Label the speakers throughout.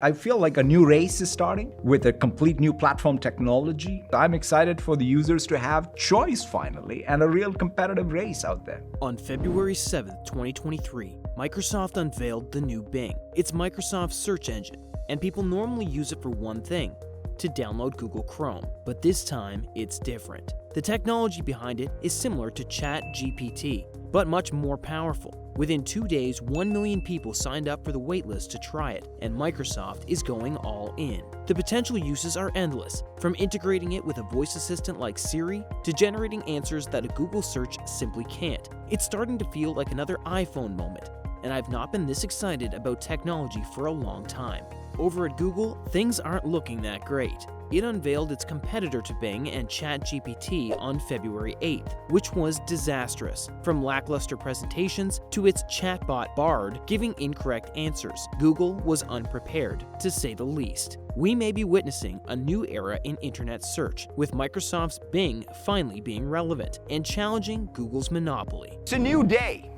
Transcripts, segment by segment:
Speaker 1: I feel like a new race is starting with a complete new platform technology. I'm excited for the users to have choice finally and a real competitive race out there.
Speaker 2: On February 7th, 2023, Microsoft unveiled the new Bing. It's Microsoft's search engine, and people normally use it for one thing: to download Google Chrome. But this time, it's different. The technology behind it is similar to ChatGPT, but much more powerful. Within 2 days, 1 million people signed up for the waitlist to try it, and Microsoft is going all in. The potential uses are endless, from integrating it with a voice assistant like Siri to generating answers that a Google search simply can't. It's starting to feel like another iPhone moment, and I've not been this excited about technology for a long time. Over at Google, things aren't looking that great. It unveiled its competitor to Bing and ChatGPT on February 8th, which was disastrous. From lackluster presentations to its chatbot Bard giving incorrect answers, Google was unprepared, to say the least. We may be witnessing a new era in internet search, with Microsoft's Bing finally being relevant and challenging Google's monopoly.
Speaker 3: It's a new day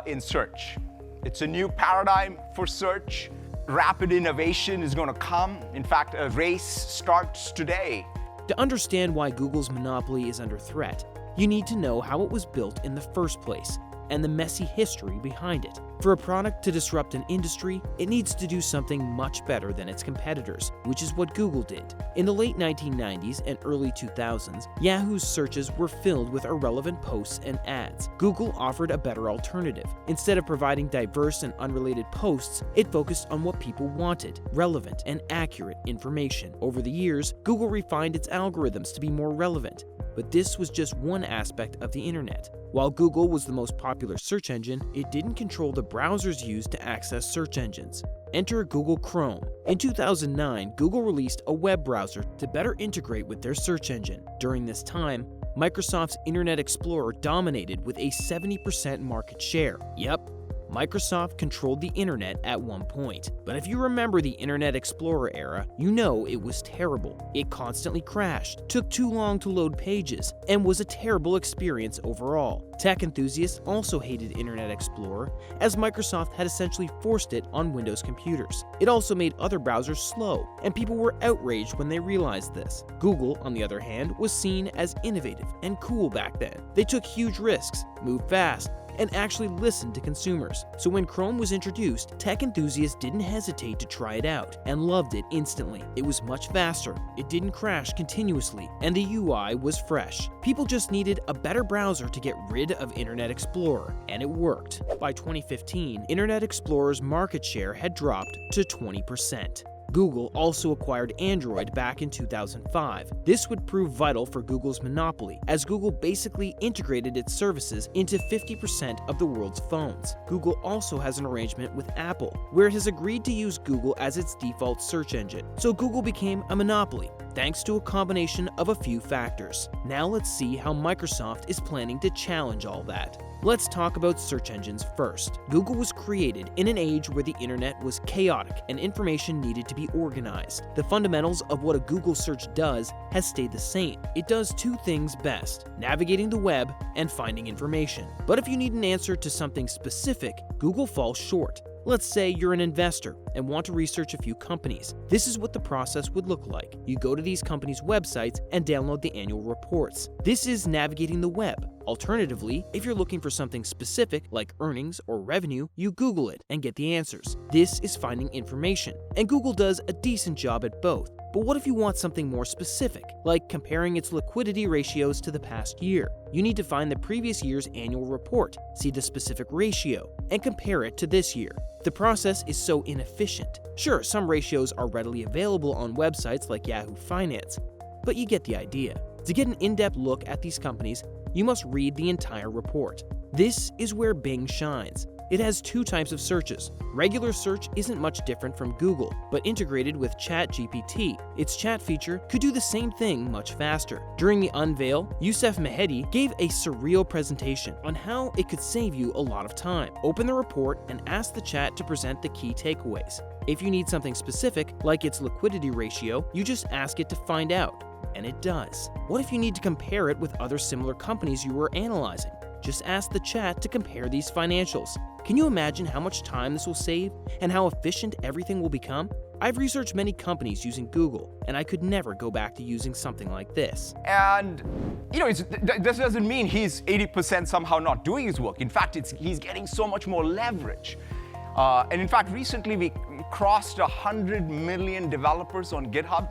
Speaker 3: in search. It's a new paradigm for search. Rapid innovation is going to come. In fact, a race starts today.
Speaker 2: To understand why Google's monopoly is under threat, you need to know how it was built in the first place and the messy history behind it. For a product to disrupt an industry, it needs to do something much better than its competitors, which is what Google did. In the late 1990s and early 2000s, Yahoo's searches were filled with irrelevant posts and ads. Google offered a better alternative. Instead of providing diverse and unrelated posts, it focused on what people wanted: relevant and accurate information. Over the years, Google refined its algorithms to be more relevant. But this was just one aspect of the internet. While Google was the most popular search engine, it didn't control the browsers used to access search engines. Enter Google Chrome. In 2009, Google released a web browser to better integrate with their search engine. During this time, Microsoft's Internet Explorer dominated with a 70% market share. Yep, Microsoft controlled the internet at one point. But if you remember the Internet Explorer era, you know it was terrible. It constantly crashed, took too long to load pages, and was a terrible experience overall. Tech enthusiasts also hated Internet Explorer, as Microsoft had essentially forced it on Windows computers. It also made other browsers slow, and people were outraged when they realized this. Google, on the other hand, was seen as innovative and cool back then. They took huge risks, moved fast, and actually listened to consumers. So when Chrome was introduced, tech enthusiasts didn't hesitate to try it out and loved it instantly. It was much faster, it didn't crash continuously, and the UI was fresh. People just needed a better browser to get rid of Internet Explorer, and it worked. By 2015, Internet Explorer's market share had dropped to 20%. Google also acquired Android back in 2005. This would prove vital for Google's monopoly, as Google basically integrated its services into 50% of the world's phones. Google also has an arrangement with Apple, where it has agreed to use Google as its default search engine. So Google became a monopoly, thanks to a combination of a few factors. Now let's see how Microsoft is planning to challenge all that. Let's talk about search engines first. Google was created in an age where the internet was chaotic and information needed to be organized. The fundamentals of what a Google search does has stayed the same. It does two things best: navigating the web and finding information. But if you need an answer to something specific, Google falls short. Let's say you're an investor and want to research a few companies. This is what the process would look like. You go to these companies' websites and download the annual reports. This is navigating the web. Alternatively, if you're looking for something specific like earnings or revenue, you Google it and get the answers. This is finding information, and Google does a decent job at both. But what if you want something more specific, like comparing its liquidity ratios to the past year? You need to find the previous year's annual report, see the specific ratio, and compare it to this year. The process is so inefficient. Sure, some ratios are readily available on websites like Yahoo Finance, but you get the idea. To get an in-depth look at these companies, you must read the entire report. This is where Bing shines. It has two types of searches. Regular search isn't much different from Google, but integrated with ChatGPT, its chat feature could do the same thing much faster. During the unveil, Youssef Mehedi gave a surreal presentation on how it could save you a lot of time. Open the report and ask the chat to present the key takeaways. If you need something specific, like its liquidity ratio, you just ask it to find out, and it does. What if you need to compare it with other similar companies you were analyzing? Just ask the chat to compare these financials. Can you imagine how much time this will save and how efficient everything will become? I've researched many companies using Google, and I could never go back to using something like this.
Speaker 3: And, this doesn't mean he's 80% somehow not doing his work. In fact, he's getting so much more leverage. And in fact, recently we crossed 100 million developers on GitHub.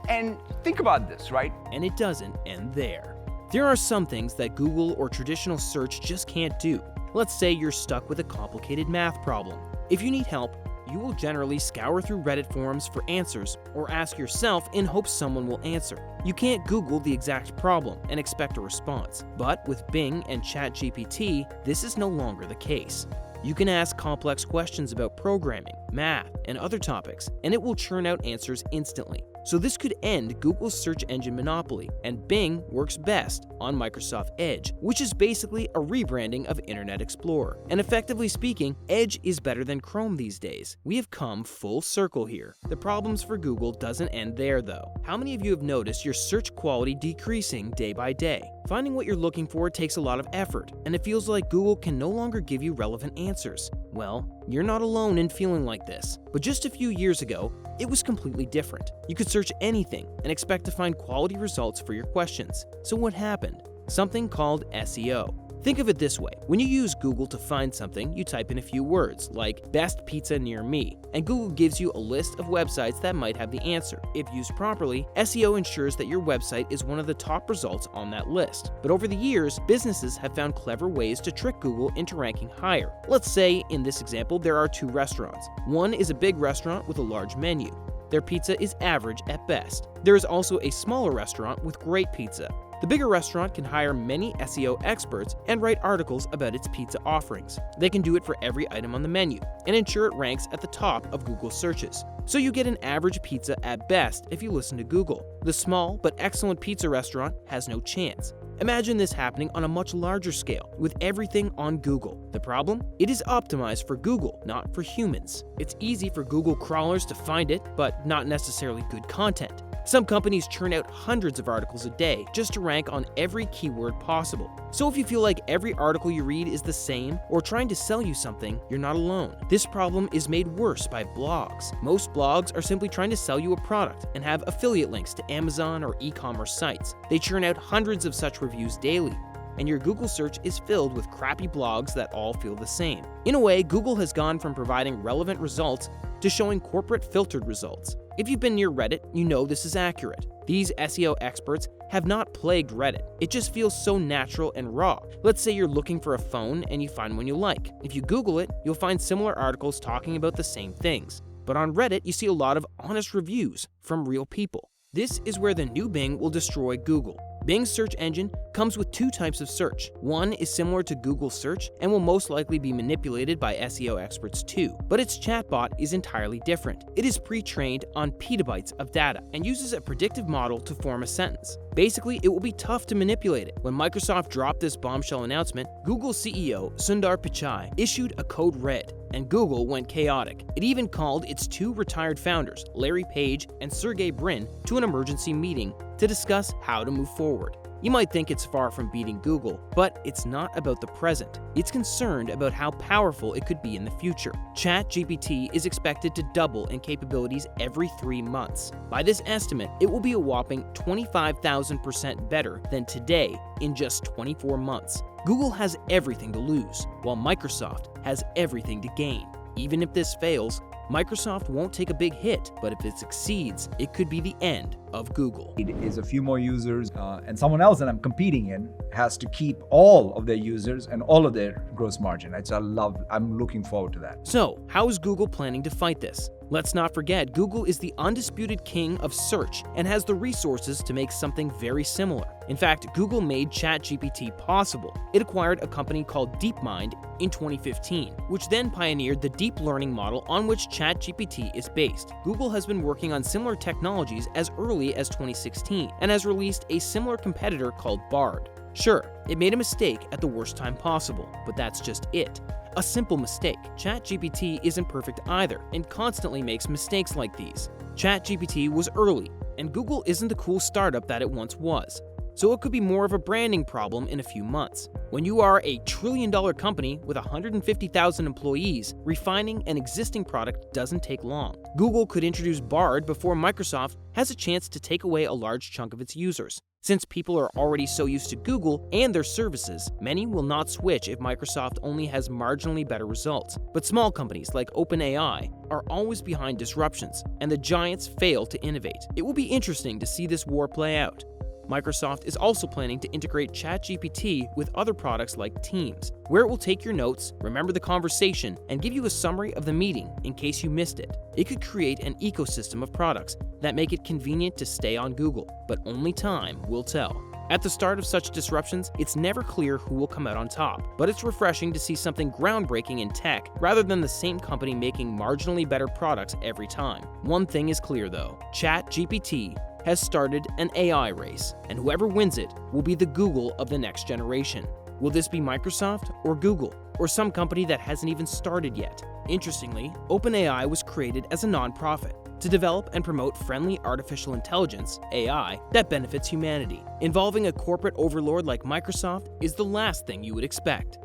Speaker 3: And think about this, right?
Speaker 2: And it doesn't end there. There are some things that Google or traditional search just can't do. Let's say you're stuck with a complicated math problem. If you need help, you will generally scour through Reddit forums for answers or ask yourself in hopes someone will answer. You can't Google the exact problem and expect a response. But with Bing and ChatGPT, this is no longer the case. You can ask complex questions about programming, math, and other topics, and it will churn out answers instantly. So this could end Google's search engine monopoly, and Bing works best on Microsoft Edge, which is basically a rebranding of Internet Explorer. And effectively speaking, Edge is better than Chrome these days. We have come full circle here. The problems for Google doesn't end there though. How many of you have noticed your search quality decreasing day by day? Finding what you're looking for takes a lot of effort, and it feels like Google can no longer give you relevant answers. Well, you're not alone in feeling like this. But just a few years ago, it was completely different. You could search anything and expect to find quality results for your questions. So what happened? Something called SEO. Think of it this way. When you use Google to find something, you type in a few words, like best pizza near me, and Google gives you a list of websites that might have the answer. If used properly, SEO ensures that your website is one of the top results on that list. But over the years, businesses have found clever ways to trick Google into ranking higher. Let's say, in this example, there are two restaurants. One is a big restaurant with a large menu. Their pizza is average at best. There is also a smaller restaurant with great pizza. The bigger restaurant can hire many SEO experts and write articles about its pizza offerings. They can do it for every item on the menu and ensure it ranks at the top of Google searches. So you get an average pizza at best if you listen to Google. The small but excellent pizza restaurant has no chance. Imagine this happening on a much larger scale, with everything on Google. The problem? It is optimized for Google, not for humans. It's easy for Google crawlers to find it, but not necessarily good content. Some companies churn out hundreds of articles a day just to rank on every keyword possible. So if you feel like every article you read is the same or trying to sell you something, you're not alone. This problem is made worse by blogs. Most blogs are simply trying to sell you a product and have affiliate links to Amazon or e-commerce sites. They churn out hundreds of such reviews daily, and your Google search is filled with crappy blogs that all feel the same. In a way, Google has gone from providing relevant results to showing corporate filtered results. If you've been near Reddit, you know this is accurate. These SEO experts have not plagued Reddit. It just feels so natural and raw. Let's say you're looking for a phone and you find one you like. If you Google it, you'll find similar articles talking about the same things. But on Reddit, you see a lot of honest reviews from real people. This is where the new Bing will destroy Google. Bing's search engine comes with two types of search. One is similar to Google search and will most likely be manipulated by SEO experts too, but its chatbot is entirely different. It is pre-trained on petabytes of data and uses a predictive model to form a sentence. Basically, it will be tough to manipulate it. When Microsoft dropped this bombshell announcement, Google CEO Sundar Pichai issued a code red, and Google went chaotic. It even called its two retired founders, Larry Page and Sergey Brin, to an emergency meeting to discuss how to move forward. You might think it's far from beating Google, but it's not about the present. It's concerned about how powerful it could be in the future. ChatGPT is expected to double in capabilities every 3 months. By this estimate, it will be a whopping 25,000% better than today in just 24 months. Google has everything to lose, while Microsoft has everything to gain. Even if this fails, Microsoft won't take a big hit, but if it succeeds, it could be the end of Google.
Speaker 1: It is a few more users, and someone else that I'm competing in has to keep all of their users and all of their gross margin. I'm looking forward to that.
Speaker 2: So, how is Google planning to fight this? Let's not forget, Google is the undisputed king of search and has the resources to make something very similar. In fact, Google made ChatGPT possible. It acquired a company called DeepMind in 2015, which then pioneered the deep learning model on which ChatGPT is based. Google has been working on similar technologies as early as 2016 and has released a similar competitor called Bard. Sure, it made a mistake at the worst time possible, but that's just it. A simple mistake. ChatGPT isn't perfect either and constantly makes mistakes like these. ChatGPT was early, and Google isn't the cool startup that it once was. so it could be more of a branding problem in a few months. When you are a trillion-dollar company with 150,000 employees, refining an existing product doesn't take long. Google could introduce Bard before Microsoft has a chance to take away a large chunk of its users. Since people are already so used to Google and their services, many will not switch if Microsoft only has marginally better results. But small companies like OpenAI are always behind disruptions, and the giants fail to innovate. It will be interesting to see this war play out. Microsoft is also planning to integrate ChatGPT with other products like Teams, where it will take your notes, remember the conversation, and give you a summary of the meeting in case you missed it. It could create an ecosystem of products that make it convenient to stay on Google, but only time will tell. At the start of such disruptions, it's never clear who will come out on top, but it's refreshing to see something groundbreaking in tech rather than the same company making marginally better products every time. One thing is clear though, ChatGPT has started an AI race, and whoever wins it will be the Google of the next generation. Will this be Microsoft or Google, or some company that hasn't even started yet? Interestingly, OpenAI was created as a nonprofit to develop and promote friendly artificial intelligence, AI, that benefits humanity. Involving a corporate overlord like Microsoft is the last thing you would expect.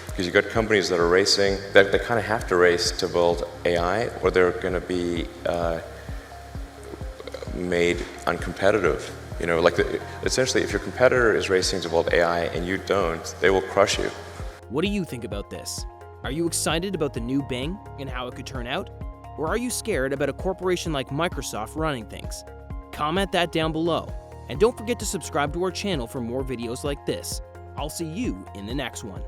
Speaker 4: Because you've got companies that are racing, that they kind of have to race to build AI, or they're going to be made uncompetitive. You know, like essentially, if your competitor is racing to build AI and you don't, they will crush you.
Speaker 2: What do you think about this? Are you excited about the new Bing and how it could turn out? Or are you scared about a corporation like Microsoft running things? Comment that down below. And don't forget to subscribe to our channel for more videos like this. I'll see you in the next one.